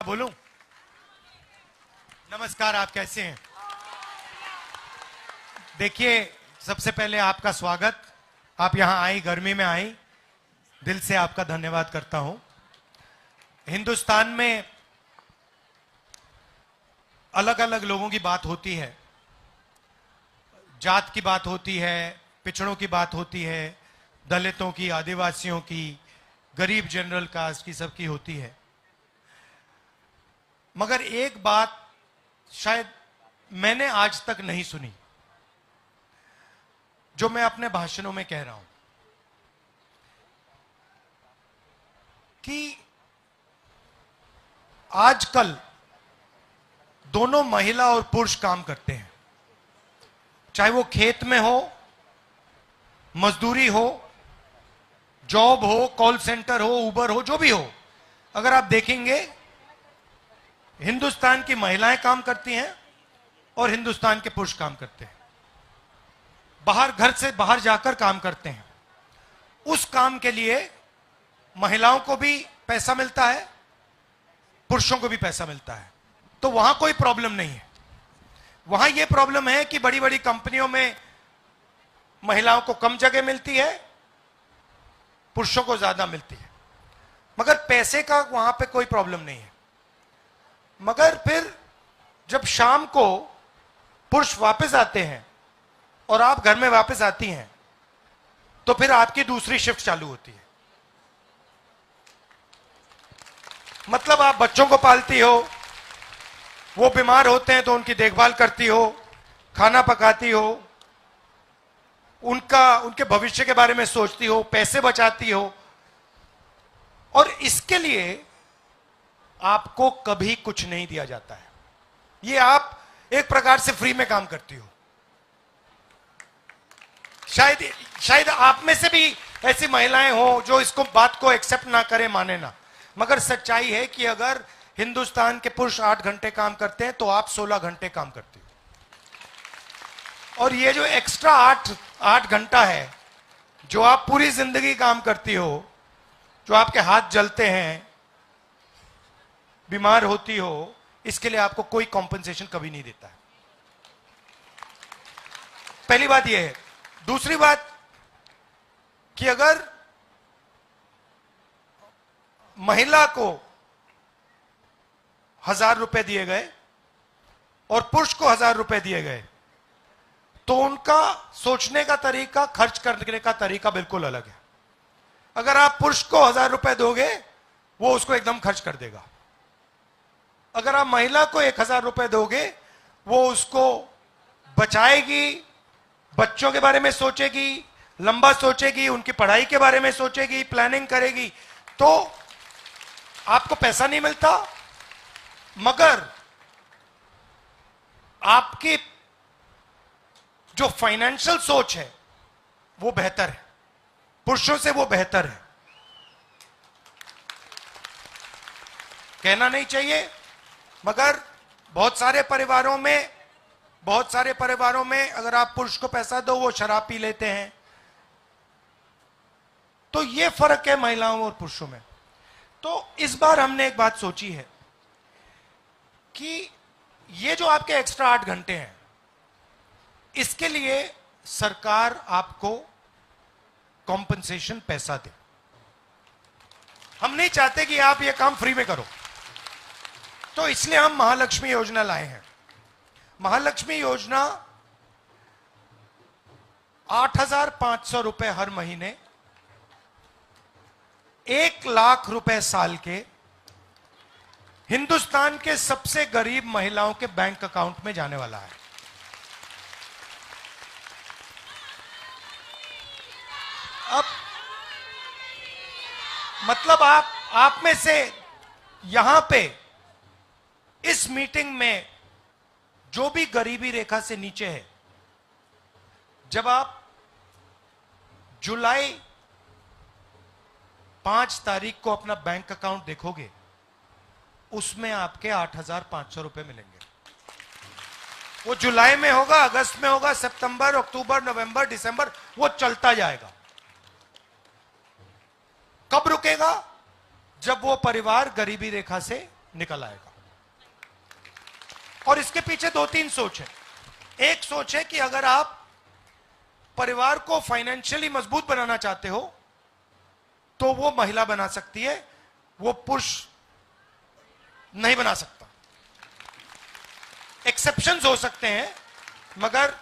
बोलूं? नमस्कार, आप कैसे हैं? देखिए, सबसे पहले आपका स्वागत। आप यहां आई, गर्मी में आई, दिल से आपका धन्यवाद करता हूं। हिंदुस्तान में अलग अलग लोगों की बात होती है, जात की बात होती है, पिछड़ों की बात होती है, दलितों की, आदिवासियों की, गरीब जनरल कास्ट की, सबकी होती है। मगर एक बात शायद मैंने आज तक नहीं सुनी, जो मैं अपने भाषणों में कह रहा हूं, कि आजकल दोनों महिला और पुरुष काम करते हैं, चाहे वो खेत में हो, मजदूरी हो, जॉब हो, कॉल सेंटर हो, उबर हो, जो भी हो। अगर आप देखेंगे, हिंदुस्तान की महिलाएं काम करती हैं और हिंदुस्तान के पुरुष काम करते हैं। बाहर, घर से बाहर जाकर काम करते हैं। उस काम के लिए महिलाओं को भी पैसा मिलता है, पुरुषों को भी पैसा मिलता है, तो वहां कोई प्रॉब्लम नहीं है। वहां यह प्रॉब्लम है कि बड़ी बड़ी कंपनियों में महिलाओं को कम जगह मिलती है, पुरुषों को ज्यादा मिलती है। मगर पैसे का वहां पे कोई प्रॉब्लम नहीं है। मगर फिर जब शाम को पुरुष वापस आते हैं और आप घर में वापस आती हैं, तो फिर आपकी दूसरी शिफ्ट चालू होती है। मतलब आप बच्चों को पालती हो, वो बीमार होते हैं तो उनकी देखभाल करती हो, खाना पकाती हो, उनके भविष्य के बारे में सोचती हो, पैसे बचाती हो, और इसके लिए आपको कभी कुछ नहीं दिया जाता है। ये आप एक प्रकार से फ्री में काम करती हो। शायद आप में से भी ऐसी महिलाएं हो जो इसको बात को एक्सेप्ट ना करें, माने ना, मगर सच्चाई है कि अगर हिंदुस्तान के पुरुष 8 घंटे काम करते हैं तो आप 16 घंटे काम करती हो। और ये जो एक्स्ट्रा 8 घंटा है, जो आप पूरी जिंदगी काम करती हो, जो आपके हाथ जलते हैं, बीमार होती हो, इसके लिए आपको कोई कॉम्पेंसेशन कभी नहीं देता है। पहली बात यह है। दूसरी बात कि अगर महिला को 1000 रुपए दिए गए और पुरुष को 1000 रुपए दिए गए, तो उनका सोचने का तरीका, खर्च करने का तरीका बिल्कुल अलग है। अगर आप पुरुष को 1000 रुपए दोगे, वो उसको एकदम खर्च कर देगा। अगर आप महिला को 1000 रुपए दोगे, वो उसको बचाएगी, बच्चों के बारे में सोचेगी, लंबा सोचेगी, उनकी पढ़ाई के बारे में सोचेगी, प्लानिंग करेगी। तो आपको पैसा नहीं मिलता, मगर आपकी जो फाइनेंशियल सोच है वो बेहतर है, पुरुषों से वो बेहतर है। कहना नहीं चाहिए, मगर बहुत सारे परिवारों में अगर आप पुरुष को पैसा दो, वो शराब पी लेते हैं। तो ये फर्क है महिलाओं और पुरुषों में। तो इस बार हमने एक बात सोची है कि ये जो आपके एक्स्ट्रा 8 घंटे हैं, इसके लिए सरकार आपको कॉम्पनसेशन पैसा दे। हम नहीं चाहते कि आप ये काम फ्री में करो, तो इसलिए हम महालक्ष्मी योजना लाए हैं। महालक्ष्मी योजना 8500 रुपए हर महीने, 1 लाख रुपए साल के, हिंदुस्तान के सबसे गरीब महिलाओं के बैंक अकाउंट में जाने वाला है। अब मतलब आप में से यहां पे इस मीटिंग में जो भी गरीबी रेखा से नीचे है, जब आप जुलाई 5 तारीख को अपना बैंक अकाउंट देखोगे, उसमें आपके 8500 रुपए मिलेंगे। वो जुलाई में होगा, अगस्त में होगा, सितंबर, अक्टूबर, नवंबर, दिसंबर, वो चलता जाएगा। कब रुकेगा? जब वो परिवार गरीबी रेखा से निकल आएगा। और इसके पीछे दो तीन सोच है। एक सोच है कि अगर आप परिवार को फाइनेंशियली मजबूत बनाना चाहते हो तो वो महिला बना सकती है, वो पुरुष नहीं बना सकता। एक्सेप्शंस हो सकते हैं, मगर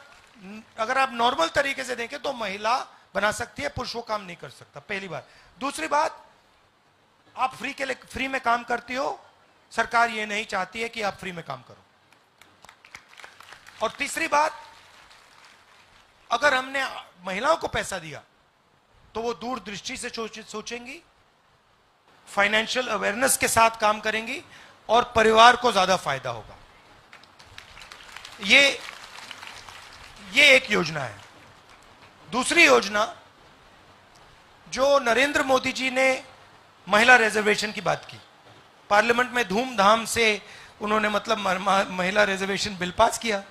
अगर आप नॉर्मल तरीके से देखें तो महिला बना सकती है, पुरुष वो काम नहीं कर सकता। पहली बात। दूसरी बात, आप फ्री में काम करती हो, सरकार ये नहीं चाहती है कि आप फ्री में काम करो। और तीसरी बात, अगर हमने महिलाओं को पैसा दिया तो वो दूरदृष्टि से सोचेंगी, फाइनेंशियल अवेयरनेस के साथ काम करेंगी और परिवार को ज्यादा फायदा होगा। ये एक योजना है। दूसरी योजना, जो नरेंद्र मोदी जी ने महिला रिजर्वेशन की बात की, पार्लियामेंट में धूमधाम से उन्होंने मतलब महिला रिजर्वेशन बिल पास किया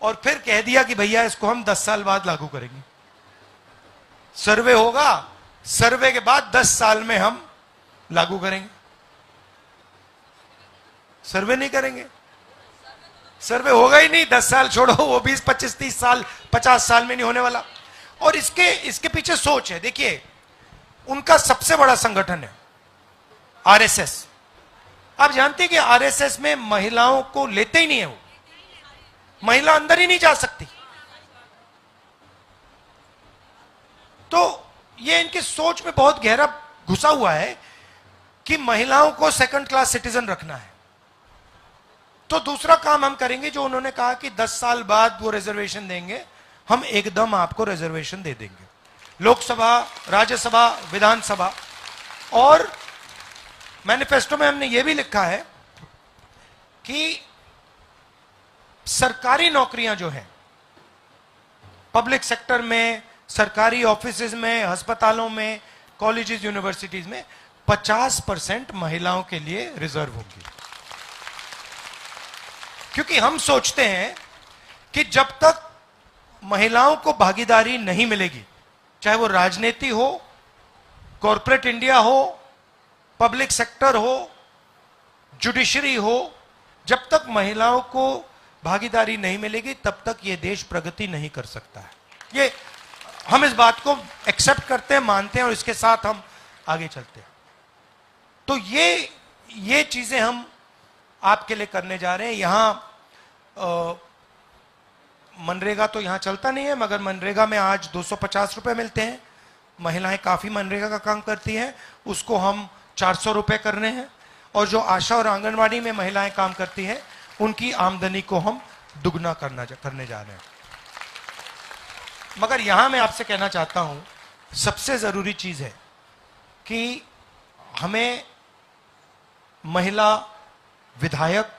और फिर कह दिया कि भैया इसको हम 10 साल बाद लागू करेंगे। सर्वे होगा, सर्वे के बाद 10 साल में हम लागू करेंगे। सर्वे नहीं करेंगे, सर्वे होगा ही नहीं। 10 साल छोड़ो, वो 20, 25, 30 साल, 50 साल में नहीं होने वाला। और इसके पीछे सोच है। देखिए, उनका सबसे बड़ा संगठन है आरएसएस। आप जानते हैं कि आरएसएस में महिलाओं को लेते ही नहीं है, वो महिला अंदर ही नहीं जा सकती। तो ये इनकी सोच में बहुत गहरा घुसा हुआ है कि महिलाओं को सेकंड क्लास सिटीजन रखना है। तो दूसरा काम हम करेंगे, जो उन्होंने कहा कि 10 साल बाद वो रिजर्वेशन देंगे, हम एकदम आपको रिजर्वेशन दे देंगे, लोकसभा, राज्यसभा, विधानसभा। और मैनिफेस्टो में हमने ये भी लिखा है कि सरकारी नौकरियां जो हैं, पब्लिक सेक्टर में, सरकारी ऑफिसेज में, अस्पतालों में, कॉलेजेस, यूनिवर्सिटीज में 50% महिलाओं के लिए रिजर्व होगी। क्योंकि हम सोचते हैं कि जब तक महिलाओं को भागीदारी नहीं मिलेगी, चाहे वो राजनीति हो, कॉरपोरेट इंडिया हो, पब्लिक सेक्टर हो, जुडिशरी हो, जब तक महिलाओं को भागीदारी नहीं मिलेगी तब तक ये देश प्रगति नहीं कर सकता है। ये हम इस बात को एक्सेप्ट करते हैं, मानते हैं और इसके साथ हम आगे चलते हैं। तो ये चीजें हम आपके लिए करने जा रहे हैं। यहां मनरेगा तो यहां चलता नहीं है, मगर मनरेगा में आज 250 रुपए मिलते हैं। महिलाएं काफी मनरेगा का काम करती हैं, उसको हम 400 रुपए कर रहे हैं। और जो आशा और आंगनवाड़ी में महिलाएं काम करती हैं, उनकी आमदनी को हम दुगना करने जा रहे हैं। मगर यहां मैं आपसे कहना चाहता हूं, सबसे जरूरी चीज है कि हमें महिला विधायक,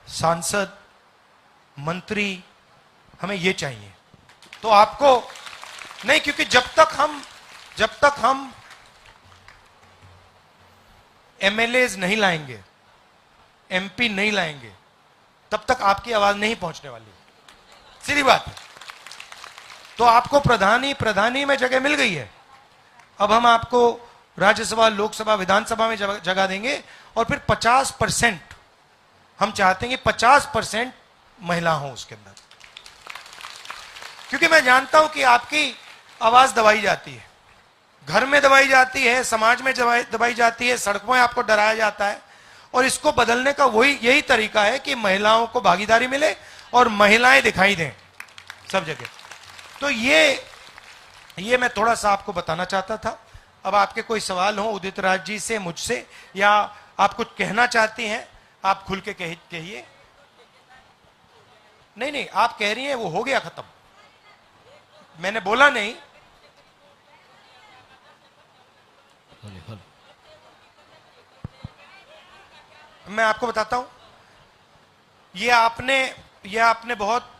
सांसद, मंत्री, हमें ये चाहिए। तो आपको नहीं, क्योंकि जब तक हम एमएलएज नहीं लाएंगे, एमपी नहीं लाएंगे, तब तक आपकी आवाज नहीं पहुंचने वाली। सीधी बात है। तो आपको प्रधानी में जगह मिल गई है, अब हम आपको राज्यसभा, लोकसभा, विधानसभा में जगह देंगे। और फिर 50% हम चाहते हैं कि 50% महिला हो उसके अंदर। क्योंकि मैं जानता हूं कि आपकी आवाज दबाई जाती है, घर में दबाई जाती है, समाज में दबाई जाती है, सड़कों में आपको डराया जाता है। और इसको बदलने का यही तरीका है कि महिलाओं को भागीदारी मिले और महिलाएं दिखाई दें सब जगह। तो ये मैं थोड़ा सा आपको बताना चाहता था। अब आपके कोई सवाल हो उदित राज जी से, मुझसे, या आप कुछ कहना चाहती हैं, आप खुल के कहिए। नहीं, आप कह रही हैं वो हो गया खत्म, मैंने बोला नहीं। मैं आपको बताता हूं, ये आपने बहुत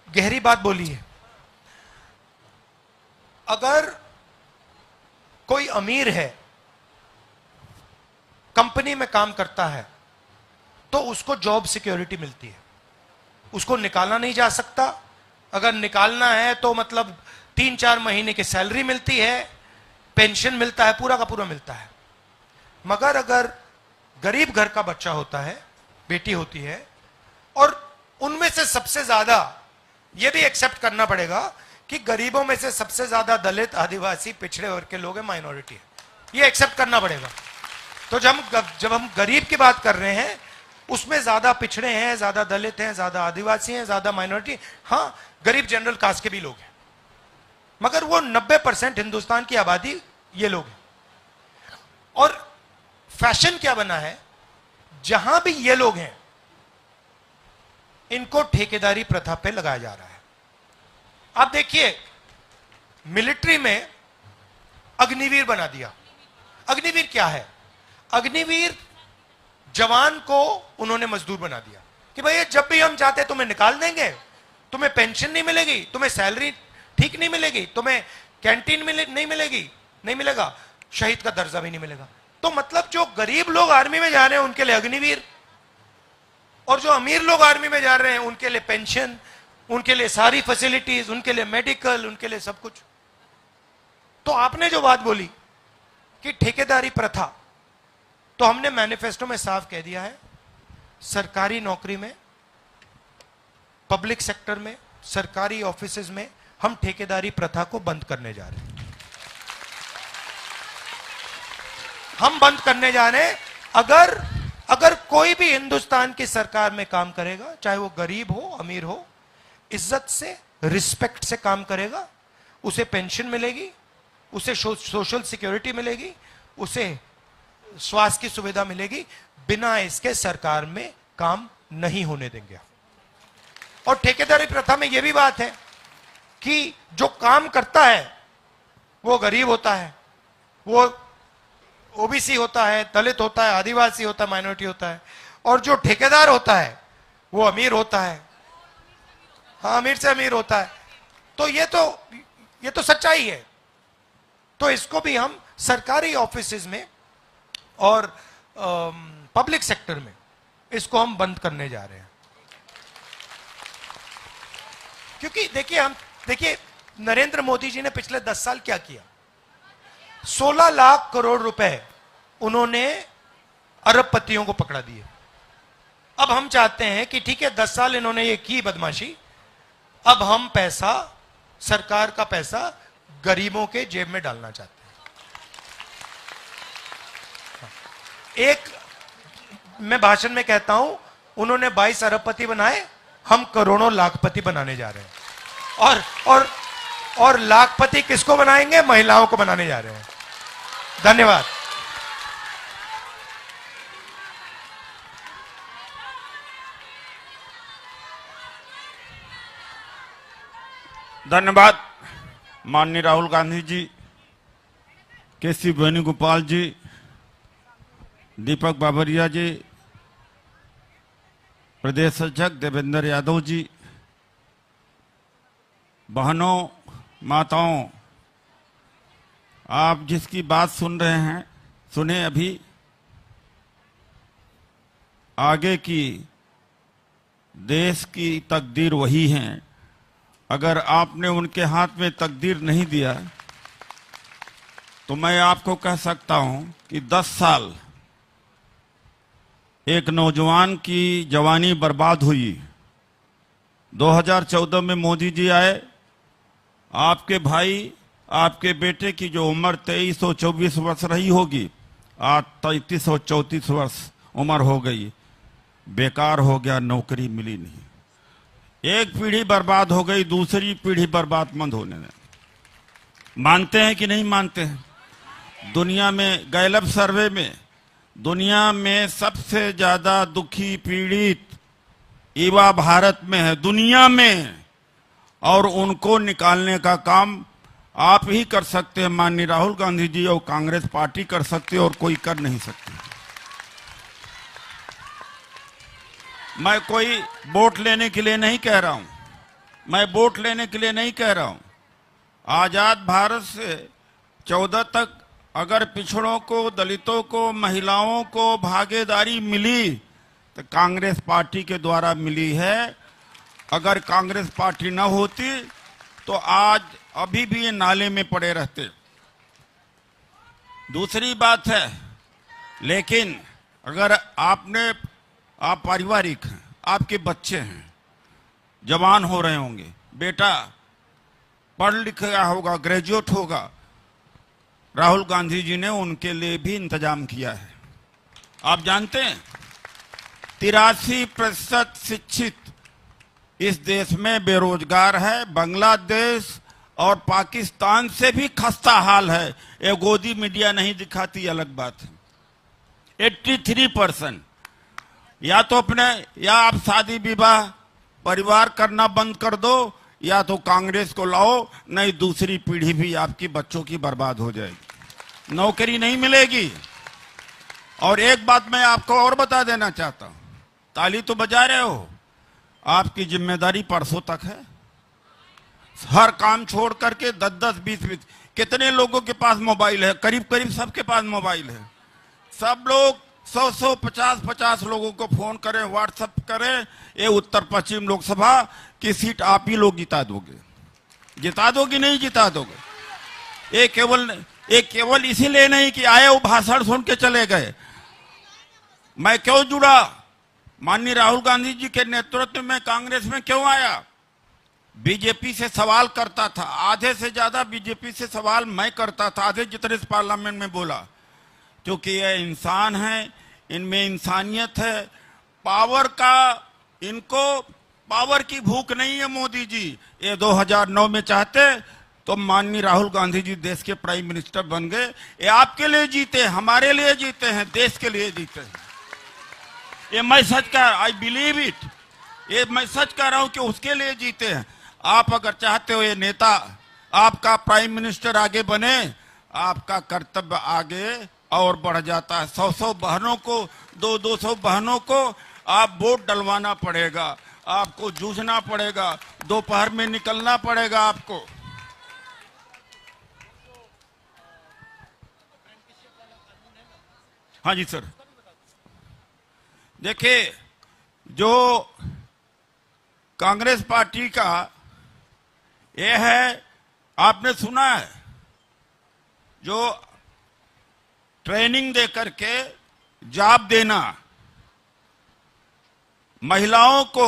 गहरी बात बोली है। अगर कोई अमीर है, कंपनी में काम करता है, तो उसको जॉब सिक्योरिटी मिलती है, उसको निकाला नहीं जा सकता। अगर निकालना है तो मतलब 3-4 महीने की सैलरी मिलती है, पेंशन मिलता है, पूरा का पूरा मिलता है। मगर अगर गरीब घर का बच्चा होता है, बेटी होती है, और उनमें से सबसे ज्यादा यह भी एक्सेप्ट करना पड़ेगा कि गरीबों में से सबसे ज्यादा दलित, आदिवासी, पिछड़े वर्ग के लोग हैं, माइनॉरिटी है, ये एक्सेप्ट करना पड़ेगा। तो जब हम गरीब की बात कर रहे हैं, उसमें ज्यादा पिछड़े हैं, ज्यादा दलित हैं, ज्यादा आदिवासी हैं, ज्यादा माइनॉरिटी, हाँ गरीब जनरल कास्ट के भी लोग हैं, मगर वो 90% हिंदुस्तान की आबादी ये लोग हैं। और फैशन क्या बना है, जहां भी ये लोग हैं इनको ठेकेदारी प्रथा पे लगाया जा रहा है। आप देखिए, मिलिट्री में अग्निवीर बना दिया। अग्निवीर क्या है? अग्निवीर जवान को उन्होंने मजदूर बना दिया कि भाई जब भी हम चाहते तुम्हें निकाल देंगे, तुम्हें पेंशन नहीं मिलेगी, तुम्हें सैलरी ठीक नहीं मिलेगी, तुम्हें कैंटीन नहीं मिलेगी, नहीं मिलेगा, शहीद का दर्जा भी नहीं मिलेगा। तो मतलब जो गरीब लोग आर्मी में जा रहे हैं उनके लिए अग्निवीर, और जो अमीर लोग आर्मी में जा रहे हैं उनके लिए पेंशन, उनके लिए सारी फैसिलिटीज, उनके लिए मेडिकल, उनके लिए सब कुछ। तो आपने जो बात बोली कि ठेकेदारी प्रथा, तो हमने मैनिफेस्टो में साफ कह दिया है, सरकारी नौकरी में, पब्लिक सेक्टर में, सरकारी ऑफिसेज में हम ठेकेदारी प्रथा को बंद करने जा रहे हैं। हम बंद करने जा रहे हैं। अगर कोई भी हिंदुस्तान की सरकार में काम करेगा, चाहे वो गरीब हो, अमीर हो, इज्जत से, रिस्पेक्ट से काम करेगा, उसे पेंशन मिलेगी, उसे सोशल सिक्योरिटी मिलेगी, उसे स्वास्थ्य की सुविधा मिलेगी, बिना इसके सरकार में काम नहीं होने देंगे। और ठेकेदारी प्रथा में यह भी बात है कि जो काम करता है वो गरीब होता है, वो ओबीसी होता है, दलित होता है, आदिवासी होता है, माइनॉरिटी होता है, और जो ठेकेदार होता है वो अमीर होता है, हाँ अमीर से अमीर होता है। तो ये तो सच्चाई है। तो इसको भी हम सरकारी ऑफिसेज में और पब्लिक सेक्टर में इसको हम बंद करने जा रहे हैं। क्योंकि देखिए नरेंद्र मोदी जी ने पिछले 10 साल क्या किया, 16 लाख करोड़ रुपए उन्होंने अरबपतियों को पकड़ा दिए। अब हम चाहते हैं कि ठीक है 10 साल इन्होंने ये की बदमाशी, अब हम पैसा, सरकार का पैसा गरीबों के जेब में डालना चाहते हैं। एक मैं भाषण में कहता हूं, उन्होंने 22 अरबपति बनाए, हम करोड़ों लाखपति बनाने जा रहे हैं। और लाखपति किसको बनाएंगे? महिलाओं को बनाने जा रहे हैं। धन्यवाद। धन्यवाद माननीय राहुल गांधी जी, केसी वेणुगोपाल जी, दीपक बाबरिया जी, प्रदेश अध्यक्ष देवेंद्र यादव जी, बहनों, माताओं, आप जिसकी बात सुन रहे हैं, सुने अभी, आगे की देश की तकदीर वही है। अगर आपने उनके हाथ में तकदीर नहीं दिया तो मैं आपको कह सकता हूं कि 10 साल एक नौजवान की जवानी बर्बाद हुई। 2014 में मोदी जी आए, आपके भाई, आपके बेटे की जो उम्र 23 और 24 वर्ष रही होगी, आज 33 और 34 वर्ष उम्र हो गई, बेकार हो गया, नौकरी मिली नहीं। एक पीढ़ी बर्बाद हो गई, दूसरी पीढ़ी बर्बाद मंद होने लगी। मानते हैं कि नहीं मानते हैं? दुनिया में गैलप सर्वे में दुनिया में सबसे ज्यादा दुखी पीड़ित युवा भारत में है, दुनिया में, और उनको निकालने का काम आप ही कर सकते हैं, माननीय राहुल गांधी जी और कांग्रेस पार्टी कर सकते हैं, और कोई कर नहीं सकते। मैं कोई वोट लेने के लिए नहीं कह रहा हूं, मैं वोट लेने के लिए नहीं कह रहा हूं। आजाद भारत से 14 तक अगर पिछड़ों को, दलितों को, महिलाओं को भागीदारी मिली तो कांग्रेस पार्टी के द्वारा मिली है। अगर कांग्रेस पार्टी न होती तो आज अभी भी ये नाले में पड़े रहते। दूसरी बात है, लेकिन अगर आप पारिवारिक हैं, आपके बच्चे हैं, जवान हो रहे होंगे, बेटा पढ़ लिख गया होगा, ग्रेजुएट होगा, राहुल गांधी जी ने उनके लिए भी इंतजाम किया है। आप जानते हैं 83% शिक्षित इस देश में बेरोजगार है। बांग्लादेश और पाकिस्तान से भी खस्ता हाल है। ये गोदी मीडिया नहीं दिखाती, अलग बात है। 83%। या तो या आप शादी विवाह परिवार करना बंद कर दो, या तो कांग्रेस को लाओ, नहीं दूसरी पीढ़ी भी आपकी बच्चों की बर्बाद हो जाएगी, नौकरी नहीं मिलेगी। और एक बात मैं आपको और बता देना चाहता हूं, ताली तो बजा रहे हो, आपकी जिम्मेदारी परसों तक है। हर काम छोड़ करके 10-10, 20-20 कितने लोगों के पास मोबाइल है? करीब करीब सबके पास मोबाइल है। सब लोग 100-100, 50-50 लोगों को फोन करें, व्हाट्सएप करें। ये उत्तर पश्चिम लोकसभा की सीट आप ही लोग जिता दोगे। जिता दोगे नहीं जिता दोगे। ये केवल इसीलिए नहीं कि आए वो भाषण सुन के चले गए। मैं क्यों जुड़ा? माननीय राहुल गांधी जी के नेतृत्व में कांग्रेस में क्यों आया? बीजेपी से सवाल करता था, आधे से ज्यादा बीजेपी से सवाल मैं करता था, आधे जितने इस पार्लियामेंट में बोला, क्योंकि ये इंसान है, इनमें इंसानियत है। इनको पावर की भूख नहीं है। मोदी जी ये 2009 में चाहते तो माननीय राहुल गांधी जी देश के प्राइम मिनिस्टर बन गए। ये आपके लिए जीते, हमारे लिए जीते हैं, देश के लिए जीते हैं। ये मैं सच कह, आई बिलीव इट, ये मैं सच कह रहा हूं कि उसके लिए जीते हैं। आप अगर चाहते हो ये नेता आपका प्राइम मिनिस्टर आगे बने, आपका कर्तव्य आगे और बढ़ जाता है। 100-100 बहनों को, 200-200 बहनों को आप वोट डलवाना पड़ेगा, आपको जूझना पड़ेगा, दोपहर में निकलना पड़ेगा आपको। हाँ जी सर। देखिए, जो कांग्रेस पार्टी का ये है, आपने सुना है, जो ट्रेनिंग दे करके जॉब देना, महिलाओं को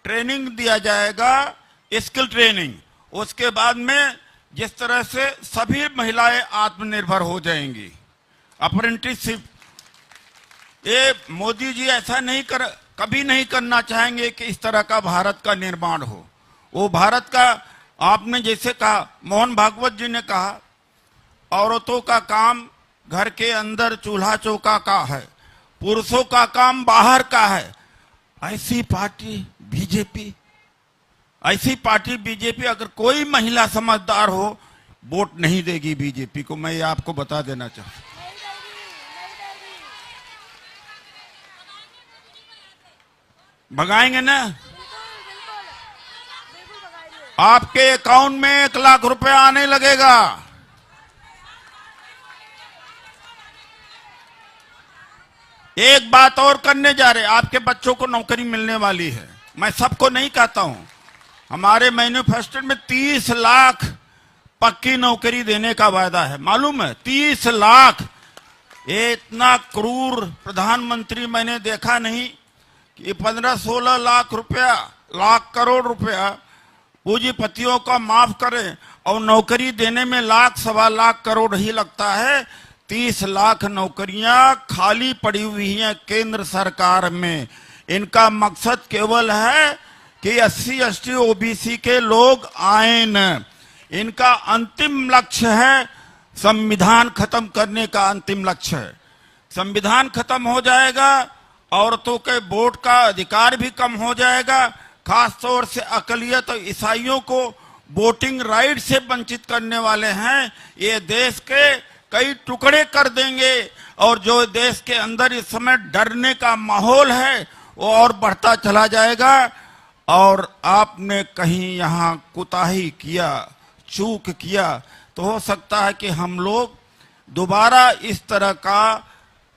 ट्रेनिंग दिया जाएगा, स्किल ट्रेनिंग। उसके बाद में जिस तरह से सभी महिलाएं आत्मनिर्भर हो जाएंगी, अप्रेंटिसशिप। ये मोदी जी ऐसा कभी नहीं करना चाहेंगे कि इस तरह का भारत का निर्माण हो। वो भारत का, आपने जैसे कहा, मोहन भागवत जी ने कहा, औरतों का काम घर के अंदर चूल्हा चौका का है, पुरुषों का काम बाहर का है। ऐसी पार्टी बीजेपी अगर कोई महिला समझदार हो, वोट नहीं देगी बीजेपी को। मैं ये आपको बता देना चाहता हूं। भगाएंगे ना? आपके अकाउंट में 1 लाख रुपए आने लगेगा। एक बात और करने जा रहे, आपके बच्चों को नौकरी मिलने वाली है। मैं सबको नहीं कहता हूं, हमारे मैनिफेस्टो में 30 लाख पक्की नौकरी देने का वायदा है। मालूम है? 30 लाख। ये इतना क्रूर प्रधानमंत्री मैंने देखा नहीं कि 15-16 लाख करोड़ रुपया पूंजीपतियों का माफ करें और नौकरी देने में लाख-1.25 लाख करोड़ ही लगता है। 30 लाख नौकरियां खाली पड़ी हुई हैं केंद्र सरकार में। इनका मकसद केवल है कि SC ST OBC के लोग आए न। इनका अंतिम लक्ष्य है संविधान खत्म करने का। अंतिम लक्ष्य है संविधान खत्म हो जाएगा, औरतों के वोट का अधिकार भी कम हो जाएगा। खासतौर से अकलियत और ईसाइयों को वोटिंग राइट से वंचित करने वाले हैं। ये देश के कई टुकड़े कर देंगे और जो देश के अंदर इस समय डरने का माहौल है वो और बढ़ता चला जाएगा। और आपने कहीं यहाँ कुताही किया, चूक किया, तो हो सकता है कि हम लोग दोबारा इस तरह का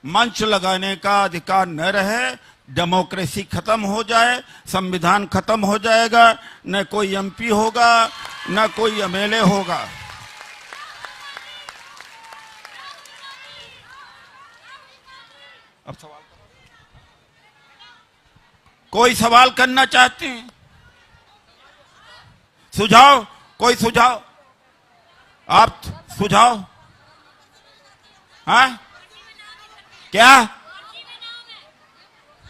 मंच लगाने का अधिकार न रहे। डेमोक्रेसी खत्म हो जाए, संविधान खत्म हो जाएगा, न कोई MP होगा न कोई MLA होगा। अब सवाल कोई सवाल करना चाहते हैं? सुझाव, कोई सुझाव? आप सुझाव? हाँ, क्या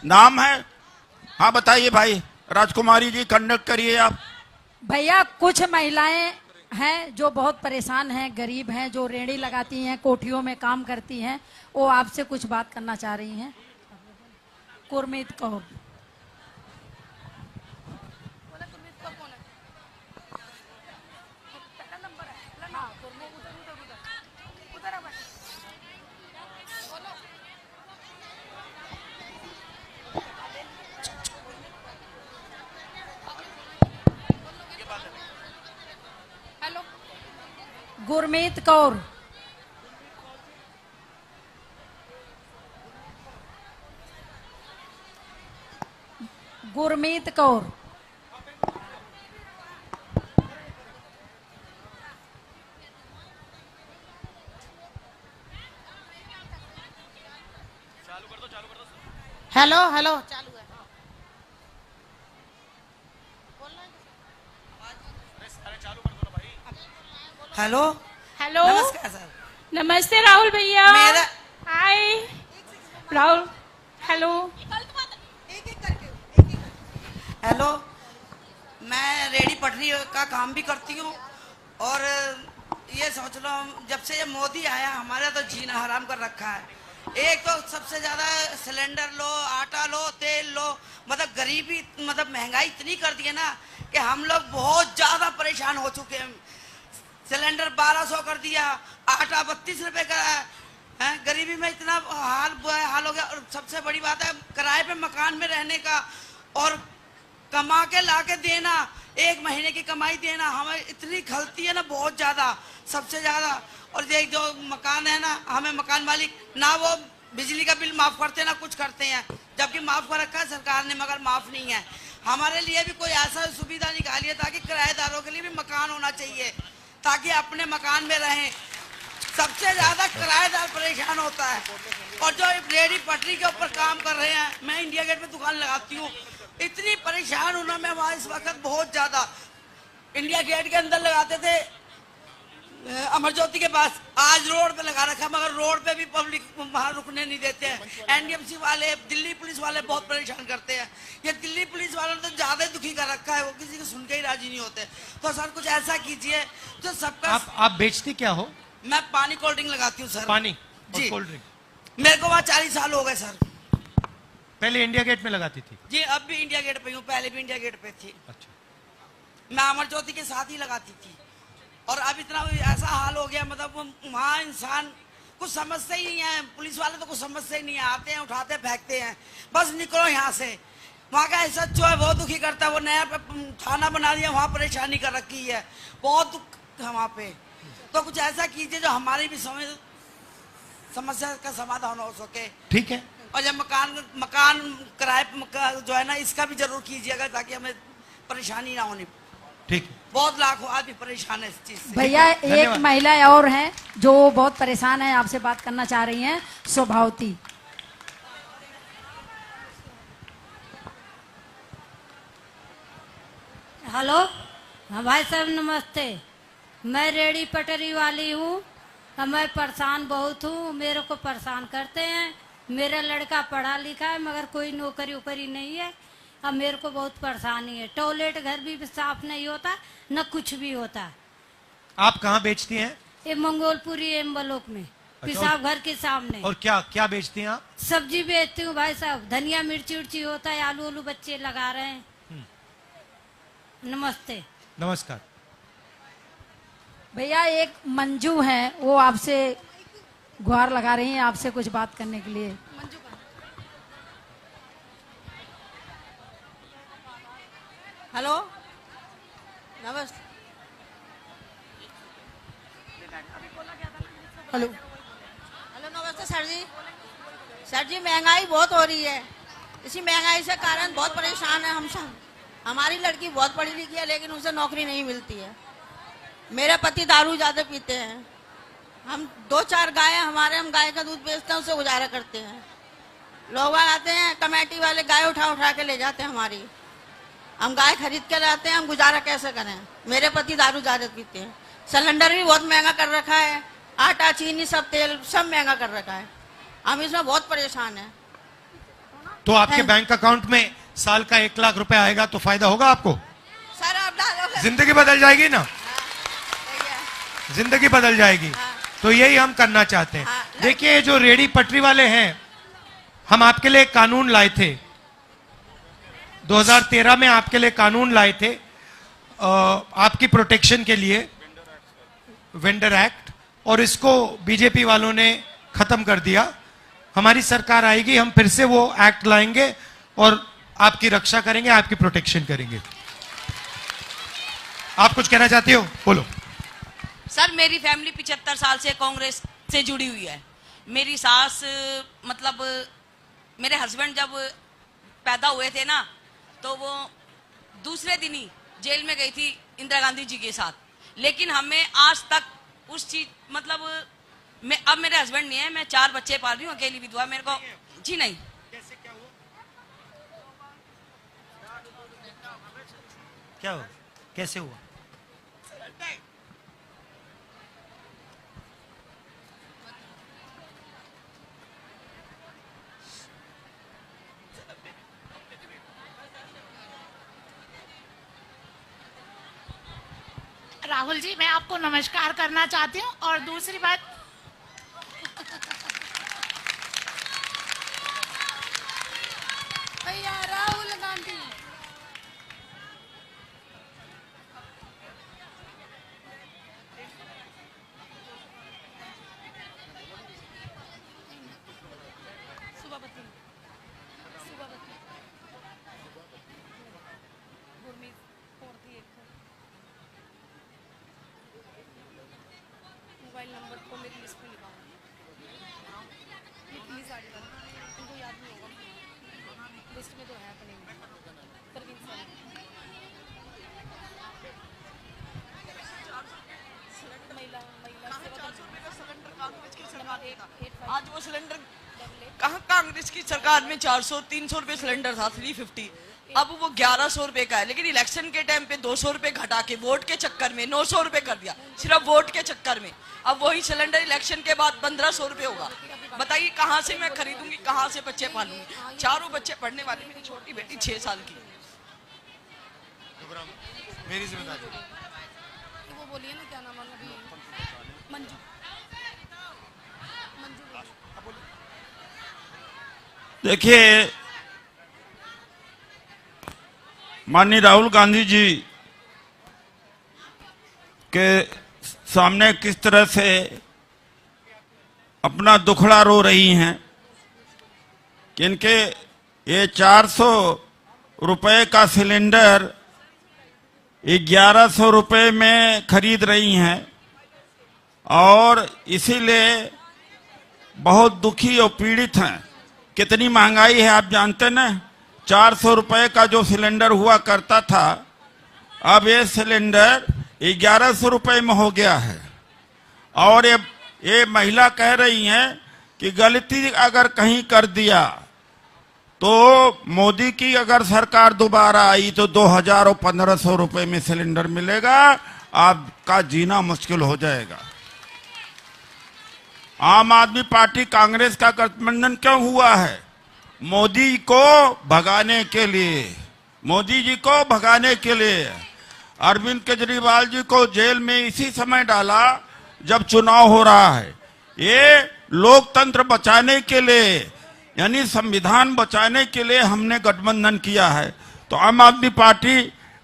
नाम है? हाँ बताइए भाई। राजकुमारी जी, कंडक्ट करिए आप। भैया, कुछ महिलाएं हैं जो बहुत परेशान हैं, गरीब हैं, जो रेहड़ी लगाती हैं, कोठियों में काम करती हैं, वो आपसे कुछ बात करना चाह रही हैं। गुरमीत कौर। गुरमीत कौर। गुरमीत कौर। हेलो हेलो, चालू है। हेलो हेलो, नमस्कार सर। नमस्ते राहुल भैया। मेरा हाय राहुल। हेलो। हेलो, मैं रेडी पटरी का काम भी करती हूँ और ये सोच लो, जब से ये मोदी आया हमारा तो जीना हराम कर रखा है। एक तो सबसे ज्यादा सिलेंडर लो, आटा लो, तेल लो, मतलब गरीबी, मतलब महंगाई इतनी कर दी है ना कि हम लोग बहुत ज्यादा परेशान हो चुके हैं। सिलेंडर 1200 कर दिया, आटा 32 रुपए का है। गरीबी में इतना हाल हो गया। और सबसे बड़ी बात है किराए पे मकान में रहने का, और कमा के ला के देना, एक महीने की कमाई देना, हमें इतनी खलती है ना, बहुत ज्यादा, सबसे ज्यादा। और ये जो मकान है ना, हमें मकान मालिक ना वो बिजली का बिल माफ करते ना कुछ करते हैं, जबकि माफ कर रखा है सरकार ने, मगर माफ नहीं है। हमारे लिए भी कोई ऐसा सुविधा निकाली है ताकि किराएदारों के लिए भी मकान होना चाहिए, ताकि अपने मकान में रहें। सबसे ज्यादा किराएदार परेशान होता है। और जो रेहड़ी पटरी के ऊपर काम कर रहे हैं, मैं इंडिया गेट पे दुकान लगाती हूँ, इतनी परेशान हूं ना मैं वहां इस वक्त बहुत ज्यादा। इंडिया गेट के अंदर लगाते थे अमर ज्योति के पास, आज रोड पे लगा रखा, मगर रोड पे भी पब्लिक वहां रुकने नहीं देते हैं। एनडीएमसी वाले, दिल्ली पुलिस वाले बहुत परेशान करते हैं। ये दिल्ली पुलिस वालों ने तो ज्यादा दुखी कर रखा है, वो किसी को सुन के ही राजी नहीं होते। तो सर कुछ ऐसा कीजिए जो सबका। आप बेचती क्या हो? मैं पानी कोल्ड ड्रिंक लगाती हूँ सर। पानी जी, और कोल्ड ड्रिंक। मेरे को वहाँ 40 साल हो गए सर। पहले इंडिया गेट में लगाती थी? जी, अब भी इंडिया गेट पे हूँ, पहले भी इंडिया गेट पे थी। अच्छा। मैं अमर ज्योति के साथ ही लगाती थी। और अब इतना ऐसा हाल हो गया, मतलब वहाँ इंसान कुछ समझते ही नहीं है। पुलिस वाले तो कुछ समझते ही नहीं है, आते हैं, उठाते, फेंकते हैं, बस निकलो यहाँ से। वहाँ का ऐसा जो है बहुत दुखी करता है। वो नया थाना बना दिया, वहाँ परेशानी कर रखी है, बहुत दुख है वहाँ पे। तो कुछ ऐसा कीजिए जो हमारी भी समस्या का समाधान हो सके। ठीक है। और जब मकान किराए जो है ना, इसका भी जरूर कीजिएगा ताकि हमें परेशानी ना होनी। ठीक है। बहुत लाखों आदमी परेशान है इस चीज से। भैया, एक महिला और हैं जो बहुत परेशान है, आपसे बात करना चाह रही हैं। स्वभावती। हेलो, हाँ भाई साहब नमस्ते। मैं रेडी पटरी वाली हूँ। मैं परेशान बहुत हूँ, मेरे को परेशान करते हैं। मेरा लड़का पढ़ा लिखा है मगर कोई नौकरी उकरी नहीं है। अब मेरे को बहुत परेशानी है। टॉयलेट घर भी साफ नहीं होता, न कुछ भी होता। आप कहाँ बेचती हैं? ये मंगोलपुरी एम ब्लॉक में, पेशाब घर के सामने। और क्या क्या बेचती हैं आप? सब्जी बेचती हूँ भाई साहब, धनिया मिर्ची उर्ची होता है, आलू आलू बच्चे लगा रहे हैं। नमस्ते। नमस्कार। भैया, एक मंजू है, वो आपसे गुहार लगा रही हैं, आपसे कुछ बात करने के लिए। हेलो, नमस्ते। हेलो हेलो, नमस्ते सर जी। सर जी, महंगाई बहुत हो रही है। इसी महंगाई से कारण बहुत परेशान है हम सब। हमारी लड़की बहुत पढ़ी लिखी है लेकिन उसे नौकरी नहीं मिलती है। मेरे पति दारू ज्यादा पीते हैं। हम 2-4 गाय हमारे, हम गाय का दूध बेचते हैं, उससे गुजारा करते हैं। लोग आते हैं, कमेटी वाले गाय उठा उठा के ले जाते हैं हमारी। हम गाय खरीद के लाते हैं, हम गुजारा कैसे करें? मेरे पति दारू ज्यादा पीते हैं, सिलेंडर भी बहुत महंगा कर रखा है, आटा चीनी सब तेल सब महंगा कर रखा है, हम इसमें बहुत परेशान हैं। तो आपके बैंक अकाउंट में साल का 1 लाख रुपए आएगा तो फायदा होगा आपको? सर आप डालोगे, जिंदगी बदल जाएगी ना, जिंदगी बदल जाएगी। तो यही हम करना चाहते हैं। देखिए जो रेडी पटरी वाले हैं, हम आपके लिए कानून लाए थे 2013 में, आपके लिए कानून लाए थे आपकी प्रोटेक्शन के लिए, वेंडर एक्ट, और इसको बीजेपी वालों ने खत्म कर दिया। हमारी सरकार आएगी, हम फिर से वो एक्ट लाएंगे और आपकी रक्षा करेंगे, आपकी प्रोटेक्शन करेंगे। आप कुछ कहना चाहते हो? बोलो। सर मेरी फैमिली 75 साल से कांग्रेस से जुड़ी हुई है। मेरी सास मतलब मेरे हस्बैंड जब पैदा हुए थे ना, तो वो दूसरे दिन ही जेल में गई थी इंदिरा गांधी जी के साथ। लेकिन हमें आज तक उस चीज मतलब अब मेरे हस्बैंड नहीं है, मैं 4 बच्चे पाल रही हूँ, अकेली विधवा। मेरे को जी नहीं। क्या हुआ? कैसे हुआ? राहुल जी, मैं आपको नमस्कार करना चाहती हूँ। और दूसरी बात, भैया राहुल गांधी, मोबाइल नंबर को मेरी लिस्ट में लिखा प्लीज आ जाओ, इनको याद नहीं होगा, लिस्ट में तो है अपने परवीन सर। आज वो सिलेंडर कहाँ कांग्रेस की सरकार में 400-300 रुपए सिलेंडर था, 350, अब वो 1100 रुपए का है। लेकिन इलेक्शन के टाइम पे 200 रुपए घटा के वोट के चक्कर में 900 रुपए कर दिया, सिर्फ वोट के चक्कर में। अब वही सिलेंडर इलेक्शन के बाद 1500 रुपए होगा। बताइए कहाँ से मैं खरीदूंगी, कहाँ से बच्चे पालूंगी? 4 बच्चे पढ़ने वाले, मेरी छोटी बेटी 6 साल की। मेरी जिम्मेदारी। वो बोलिए ना, क्या नाम है अभी, मंजू। देखिए माननीय राहुल गांधी जी के सामने किस तरह से अपना दुखड़ा रो रही हैं कि इनके ये 400 रुपए का सिलेंडर 1100 रुपए में खरीद रही हैं और इसीलिए बहुत दुखी और पीड़ित हैं। कितनी महंगाई है आप जानते ना, 400 रुपए का जो सिलेंडर हुआ करता था, अब ये सिलेंडर 1100 रुपए में हो गया है। और ये महिला कह रही हैं कि गलती अगर कहीं कर दिया तो मोदी की अगर सरकार दोबारा आई तो 2000 और 1500 रुपए में सिलेंडर मिलेगा, आपका जीना मुश्किल हो जाएगा। आम आदमी पार्टी कांग्रेस का गठबंधन क्यों हुआ है? मोदी को भगाने के लिए, मोदी जी को भगाने के लिए। अरविंद केजरीवाल जी को जेल में इसी समय डाला जब चुनाव हो रहा है। ये लोकतंत्र बचाने के लिए, यानी संविधान बचाने के लिए हमने गठबंधन किया है। तो आम आदमी पार्टी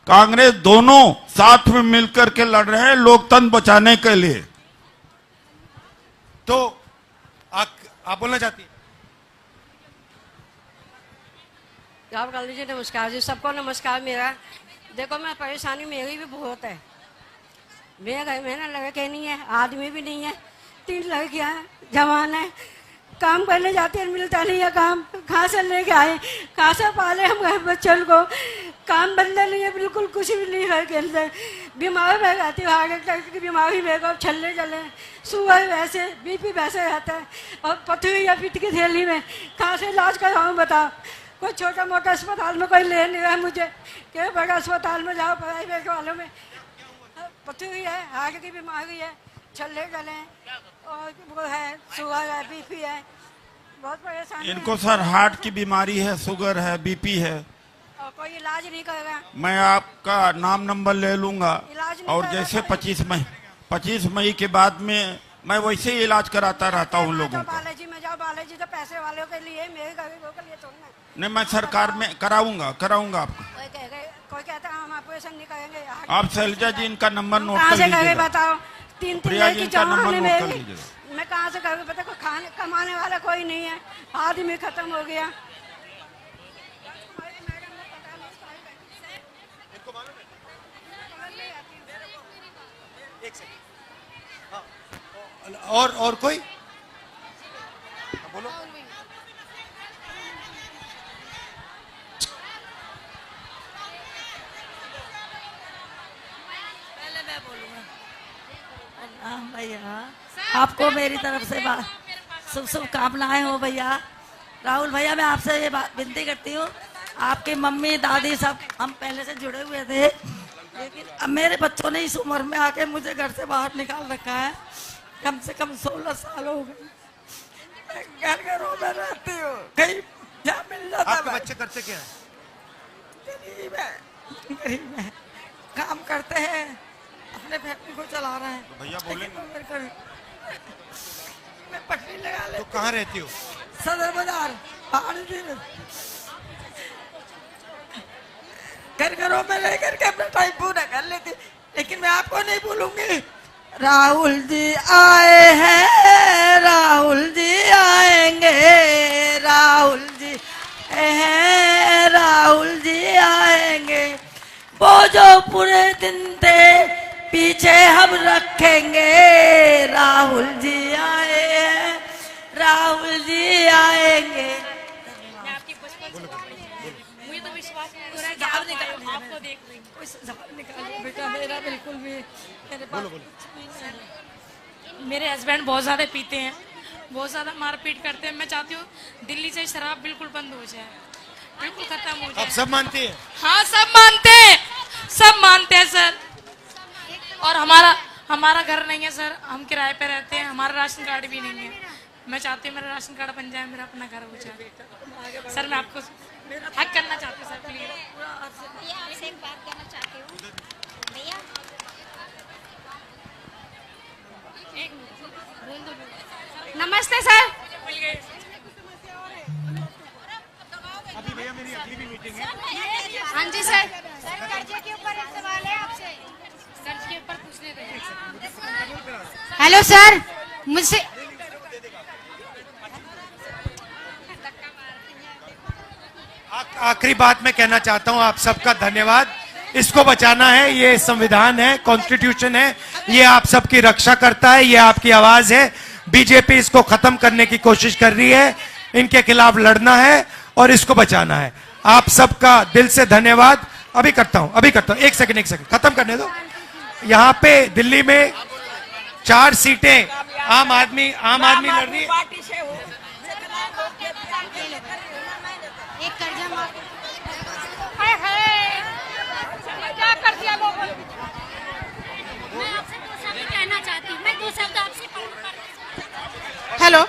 कांग्रेस दोनों साथ में मिलकर के लड़ रहे हैं लोकतंत्र बचाने के लिए। तो आप बोलना चाहती हैं? राहुल गांधी जी नमस्कार जी, सबको नमस्कार। मेरा देखो, मैं परेशानी मेरी भी बहुत है। मेरे घर में ना लड़के नहीं है, आदमी भी नहीं है, 3 लड़कियां हैं, जवान है, काम करने जाते हैं, मिलता नहीं है काम। कहाँ से लेके आए, कहाँ से पाले हम घर बच्चों को? काम बंदा नहीं है, बिल्कुल कुछ भी नहीं है के अंदर। बीमार मैं रहती हूँ, हार्ट अटैक की बीमारी मेरे को, छल्ले चले, शुगर वैसे, बीपी वैसे रहता है, और पथरी या पित्त की थैली में, कहाँ से इलाज कराऊँ बताओ। कोई छोटा मोटा अस्पताल में कोई ले नहीं रहा मुझे, कि बड़ा अस्पताल में जाओ, प्राइवेट वालों में। पथरी है, हार्ट की बीमारी है, छल्ले चले, और वो है, शुगर है, बीपी है, बहुत परेशान। इनको सर हार्ट की बीमारी है, शुगर है, बीपी है, और कोई इलाज नहीं करेगा। मैं आपका नाम नंबर ले लूंगा, और जैसे 25 मई के बाद में मैं वैसे ही इलाज कराता रहता हूँ लोगों का। बालाजी में जाओ, बालाजी तो पैसे वालों के लिए, मेरे गरीबों के लिए थोड़ी ना। नहीं, मैं सरकार में कराऊंगा आपको। कोई कहता है हम ऑपरेशन नहीं करेंगे। आप शैलजा जी इनका नंबर नोट कहाँ कर से करेंगे लीजिएगा। बताओ, 3 प्रिया जी की इनका नंबर जवान नोट कर मेरी, लीजिएगा। मैं कहाँ से करूँगी पता, कोई खाने कमाने वाला कोई नहीं है, आदमी खत्म हो गया। और कोई बोलो। पहले मैं बोलूँगा। भैया आपको मेरी तरफ से शुभ कामनाएं हो भैया। राहुल भैया, मैं आपसे ये विनती करती हूँ, आपकी मम्मी दादी सब हम पहले से जुड़े हुए थे, लेकिन अब मेरे बच्चों ने इस उम्र में आके मुझे घर से बाहर निकाल रखा है। कम से कम 16 साल हो गए, घरों में रहती हूँ, कहीं क्या मिल जाता। आपके बच्चे करते क्या है? गरीब है, काम करते हैं, अपने फैमिली को चला रहे हैं। तो भैया बोलेंगे। मैं पटरी लगा ले। तो कहाँ रहती हो? सदर बाजार, घरों में रह करके अपना टाइम पूरा कर लेती, लेकिन मैं आपको नहीं भूलूंगी। राहुल जी आए हैं, राहुल जी आएंगे, राहुल जी हैं, राहुल जी आएंगे, वो जो पूरे दिन थे पीछे हम रखेंगे। राहुल जी आए हैं, राहुल जी आएंगे। मैं आपकी बचपन से मुझे तो विश्वास नहीं हो रहा है कि आपको देख रही हूँ। कोई सुझाव निकालो बेटा, मेरा बिल्कुल भी मेरे पास कुछ भी नहीं है। मेरे हस्बैंड बहुत ज़्यादा पीते हैं, बहुत ज़्यादा मारपीट करते हैं। मैं चाहती हूँ दिल्ली से शराब बिल्कुल बंद हो जाए, बिल्कुल खत्म हो जाए। आप सब मानती हैं? हाँ, सब मानते हैं, सब मानते हैं सर। और हमारा घर नहीं है सर, हम किराए पे रहते हैं, हमारा राशन कार्ड भी नहीं है। मैं चाहती हूँ मेरा राशन कार्ड बन जाए, मेरा अपना घर हो जाए। सर मैं आपको हक करना चाहती हूँ सर, प्लीज। आपसे एक बात कहना चाहती हूँ भैया। नमस्ते सर। अभी भैया मेरी अगली भी मीटिंग है। हाँ जी सर। कर्जे के ऊपर एक सवाल है आपसे। कर्ज के ऊपर पूछने थे। हेलो सर, मुझसे आखिरी बात मैं कहना चाहता हूं, आप सबका धन्यवाद। इसको बचाना है, ये संविधान है, कॉन्स्टिट्यूशन है, ये आप सबकी रक्षा करता है, ये आपकी आवाज है। बीजेपी इसको खत्म करने की कोशिश कर रही है, इनके खिलाफ लड़ना है और इसको बचाना है। आप सबका दिल से धन्यवाद। अभी करता हूं, एक सेकंड खत्म करने दो। यहाँ पे दिल्ली में 4 सीटें आम आदमी लड़ रही है। एक कर्जा माफ। क्या कर दिया लोगों ने? मैं आपसे 2 शब्द कहना चाहती हूँ, मैं 2 शब्द आपसे। हेलो।